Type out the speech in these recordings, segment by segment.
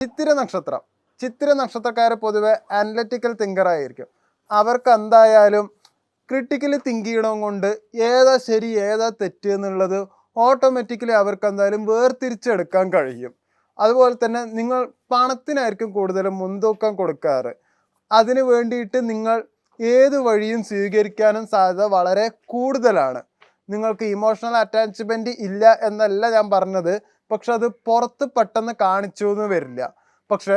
ചിത്തിര നക്ഷത്രം. ചിത്തിര നക്ഷത്രക്കാർ പൊതുവെ അനലറ്റിക്കൽ തിങ്കർ ആയിരിക്കും. അവർക്ക് എന്തായാലും ക്രിട്ടിക്കലി തിങ്ക് ചെയ്യണം കൊണ്ട് ഏതാ ശരി ഏതാ തെറ്റ് എന്നുള്ളത് ഓട്ടോമാറ്റിക്കലി അവർക്ക് എന്തായാലും വേർതിരിച്ചെടുക്കാൻ കഴിയും. അതുപോലെ തന്നെ നിങ്ങൾ പണത്തിനായിരിക്കും കൂടുതലും മുൻതൂക്കം കൊടുക്കാറ്. അതിന് വേണ്ടിയിട്ട് നിങ്ങൾ ഏത് വഴിയും സ്വീകരിക്കാനും സാധ്യത വളരെ കൂടുതലാണ്. നിങ്ങൾക്ക് ഇമോഷണൽ അറ്റാച്ച്മെൻറ്റ് ഇല്ല എന്നല്ല ഞാൻ പറഞ്ഞത്, പക്ഷെ അത് പുറത്ത് പെട്ടെന്ന് കാണിച്ചു എന്ന് വരില്ല. പക്ഷെ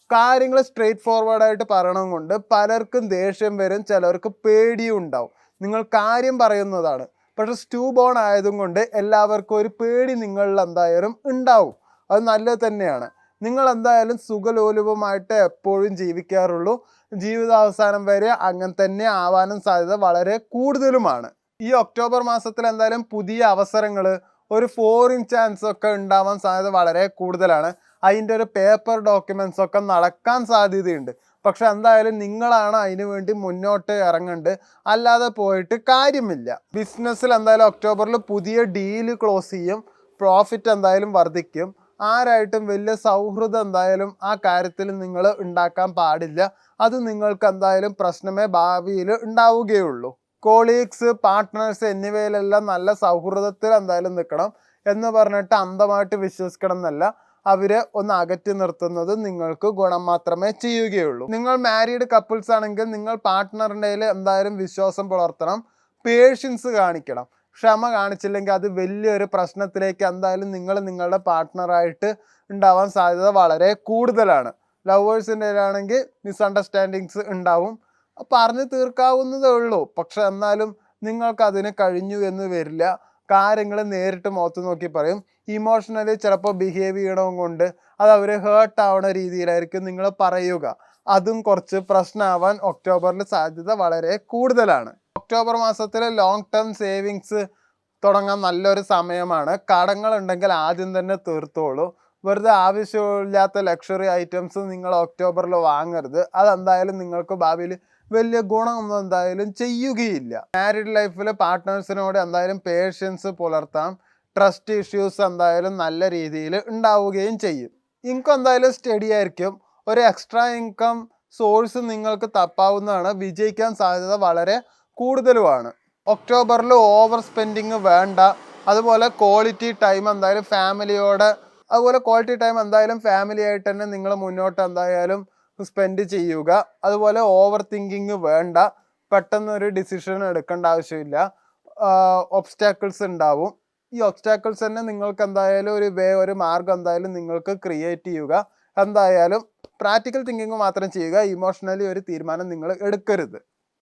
കാര്യങ്ങൾ സ്ട്രെയിറ്റ് ഫോർവേഡായിട്ട് പറയണം കൊണ്ട് പലർക്കും ദേഷ്യം വരും, ചിലർക്ക് പേടിയും ഉണ്ടാവും. നിങ്ങൾ കാര്യം പറയുന്നതാണ്, പക്ഷെ സ്റ്റൂ ബോൺ ആയതും കൊണ്ട് എല്ലാവർക്കും ഒരു പേടി നിങ്ങളിൽ എന്തായാലും ഉണ്ടാവും. അത് നല്ലത് തന്നെയാണ്. നിങ്ങൾ എന്തായാലും സുഖലോലുപമായിട്ട് എപ്പോഴും ജീവിക്കാറുള്ളൂ. ജീവിതാവസാനം വരെ അങ്ങനെ തന്നെ ആവാനും സാധ്യത വളരെ കൂടുതലുമാണ്. ഈ ഒക്ടോബർ മാസത്തിൽ എന്തായാലും പുതിയ അവസരങ്ങൾ, ഒരു ഫോറിൻ ചാൻസ് ഒക്കെ ഉണ്ടാവാൻ സാധ്യത വളരെ കൂടുതലാണ്. അതിൻ്റെ ഒരു പേപ്പർ ഡോക്യുമെൻറ്റ്സ് ഒക്കെ നടക്കാൻ സാധ്യതയുണ്ട്. പക്ഷെ എന്തായാലും നിങ്ങളാണ് അതിന് വേണ്ടി മുന്നോട്ട് ഇറങ്ങേണ്ടത്, അല്ലാതെ പോയിട്ട് കാര്യമില്ല. ബിസിനസ്സിൽ എന്തായാലും ഒക്ടോബറിൽ പുതിയ ഡീല് ക്ലോസ് ചെയ്യും, പ്രോഫിറ്റ് എന്തായാലും വർദ്ധിക്കും. ആരായിട്ടും വലിയ സൗഹൃദം എന്തായാലും ആ കാര്യത്തിൽ നിങ്ങൾ ഉണ്ടാക്കാൻ പാടില്ല. അത് നിങ്ങൾക്ക് എന്തായാലും പ്രശ്നമേ ഭാവിയിൽ ഉണ്ടാവുകയുള്ളൂ. കോളീഗ്സ്, പാർട്ട്നേഴ്സ് എന്നിവയിലെല്ലാം നല്ല സൗഹൃദത്തിൽ എന്തായാലും നിൽക്കണം. എന്ന് പറഞ്ഞിട്ട് അന്ധമായിട്ട് വിശ്വസിക്കണം എന്നല്ല, അവരെ ഒന്ന് അകറ്റി നിർത്തുന്നത് നിങ്ങൾക്ക് ഗുണം മാത്രമേ ചെയ്യുകയുള്ളൂ. നിങ്ങൾ മാരീഡ് കപ്പിൾസ് ആണെങ്കിൽ നിങ്ങൾ പാർട്ട്ണറിൻ്റെ എന്തായാലും വിശ്വാസം പുലർത്തണം, പേഷ്യൻസ് കാണിക്കണം. ക്ഷമ കാണിച്ചില്ലെങ്കിൽ അത് വലിയൊരു പ്രശ്നത്തിലേക്ക് എന്തായാലും നിങ്ങളുടെ പാർട്ട്ണറായിട്ട് ഉണ്ടാവാൻ സാധ്യത വളരെ കൂടുതലാണ്. ലവേഴ്സിൻ്റെ ആണെങ്കിൽ മിസ്അണ്ടർസ്റ്റാൻഡിങ്സ് ഉണ്ടാവും, പറഞ്ഞു തീർക്കാവുന്നതേ ഉള്ളൂ. പക്ഷെ എന്നാലും നിങ്ങൾക്കതിന് കഴിഞ്ഞു എന്ന് വരില്ല. കാര്യങ്ങൾ നേരിട്ട് മുഖത്ത് നോക്കി പറയും. ഇമോഷണലി ചിലപ്പോൾ ബിഹേവ് ചെയ്യണം കൊണ്ട് അത് അവർ ഹേർട്ട് ആവുന്ന രീതിയിലായിരിക്കും നിങ്ങൾ പറയുക. അതും കുറച്ച് പ്രശ്നമാവാൻ ഒക്ടോബറിൽ സാധ്യത വളരെ കൂടുതലാണ്. ഒക്ടോബർ മാസത്തിൽ ലോങ് ടേം സേവിങ്സ് തുടങ്ങാൻ നല്ലൊരു സമയമാണ്. കടങ്ങളുണ്ടെങ്കിൽ ആദ്യം തന്നെ തീർത്തോളൂ. വെറുതെ ആവശ്യമില്ലാത്ത ലക്ഷറി ഐറ്റംസ് നിങ്ങൾ ഒക്ടോബറിൽ വാങ്ങരുത്. അതെന്തായാലും നിങ്ങൾക്ക് ഭാവിയിൽ വലിയ ഗുണമൊന്നും എന്തായാലും ചെയ്യുകയില്ല. മാരീഡ് ലൈഫിൽ പാർട്ട്നേഴ്സിനോട് എന്തായാലും പേഷ്യൻസ് പുലർത്താം. ട്രസ്റ്റ് ഇഷ്യൂസ് എന്തായാലും നല്ല രീതിയിൽ ഉണ്ടാവുകയും ചെയ്യും. ഇൻകം എന്തായാലും സ്റ്റഡി ആയിരിക്കും. ഒരു എക്സ്ട്രാ ഇൻകം സോഴ്സ് നിങ്ങൾക്ക് തപ്പാവുന്നതാണ്. വിജയിക്കാൻ സാധ്യത വളരെ കൂടുതലുമാണ്. ഒക്ടോബറിൽ ഓവർ സ്പെൻഡിങ് വേണ്ട. അതുപോലെ ക്വാളിറ്റി ടൈം എന്തായാലും ഫാമിലി ആയിട്ട് തന്നെ നിങ്ങൾ മുന്നോട്ട് എന്തായാലും സ്പെൻഡ് ചെയ്യുക. അതുപോലെ ഓവർ തിങ്കിങ് വേണ്ട. പെട്ടെന്നൊരു ഡിസിഷൻ എടുക്കേണ്ട ആവശ്യമില്ല. ഒബ്സ്റ്റാക്കിൾസ് ഉണ്ടാവും. ഈ ഒബ്സ്റ്റാക്കിൾസ് തന്നെ നിങ്ങൾക്ക് എന്തായാലും ഒരു മാർഗം എന്തായാലും നിങ്ങൾക്ക് ക്രിയേറ്റ് ചെയ്യുക. എന്തായാലും പ്രാക്ടിക്കൽ തിങ്കിങ് മാത്രം ചെയ്യുക. ഇമോഷണലി ഒരു തീരുമാനം നിങ്ങൾ എടുക്കരുത്.